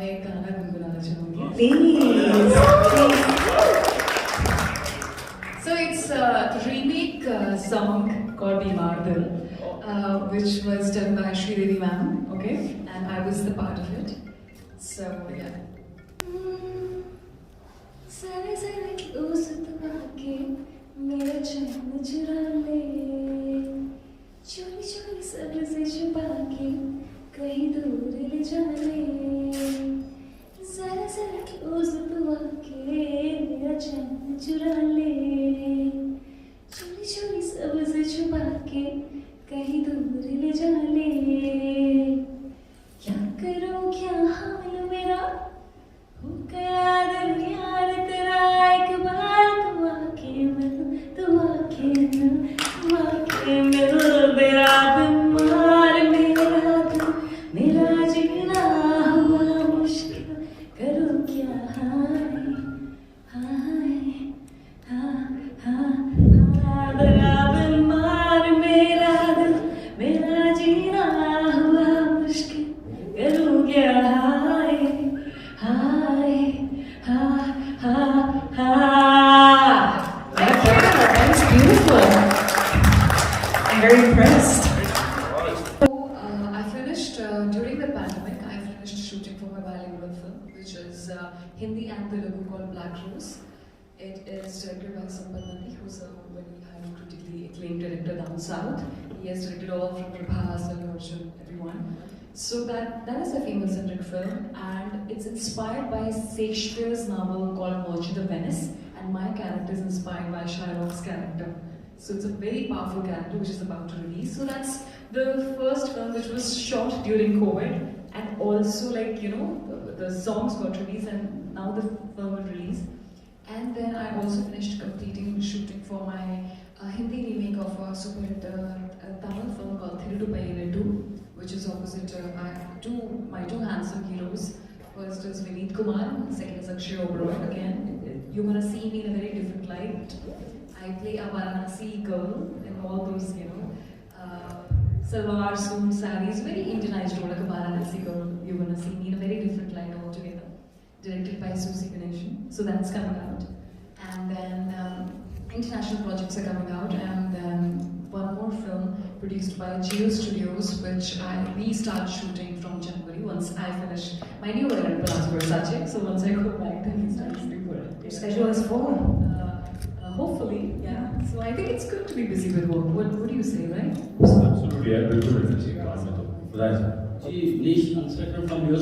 मैं एक गाना गुनगुनाना चाहूँगी. Please. So it's a remake song called Bimar Dil, which was done by Sridevi ma'am, okay, and I was the part of it. So yeah. सारे सारे उस के मेरा चैन चुरा ले, चोरी चोरी सबसे छुपा के कहीं दूर ले जा ले. सारे सारे उस के मेरा चैन चुरा ले, चोरी चोरी सबसे छुपा के कहीं दूर ले जा ले. क्या करूं क्या हाल मेरा हो गया दिल यार तेरा. एक बार तू आके मिल मेरा बीमार मेरा जीना हुआ मुश्किल. करूं क्या हाय मेरा बीमार मेरा दिल मेरा जीना हुआ मुश्किल. करूं क्या That was beautiful. I'm very impressed. So I finished during the pandemic. I finished shooting for my bilingual film, which is Hindi and Telugu called Black Rose. It is directed by Sampath Nandi, who's a very highly critically acclaimed director down south. He has directed all from Prabhas, Allu Arjun, everyone. So that is a female-centric film, and it's inspired by Shakespeare's novel called Merchant of Venice, and my character is inspired by Shylock's character. So it's a very powerful character which is about to release. So that's the first film which was shot during COVID, and also the songs got released, and now the film will release. And then I also finished completing shooting for my Hindi remake of a super hit Tamil film called Thirudu Payinettu, which is opposite my two handsome heroes. First is Vineet Kumar, second is Akshay Oberoi. Again, you're gonna see me in a very different light. I play a Varanasi girl in all those, salwar suit, sarees, very Indianized role, like a Varanasi girl. You're gonna see me in a very different light altogether. Directed by Susie Ganeshan. So that's coming out. And then international projects are coming out, and then one more film produced by Geo Studios, which we start shooting from January once I finish my new year at Palazzo Versace. So once I go back, then we start shooting for it. Your schedule is full. Hopefully, yeah. So I think it's good to be busy with work. What do you say, right? Absolutely, I agree with you. Gee, Nish, answer from your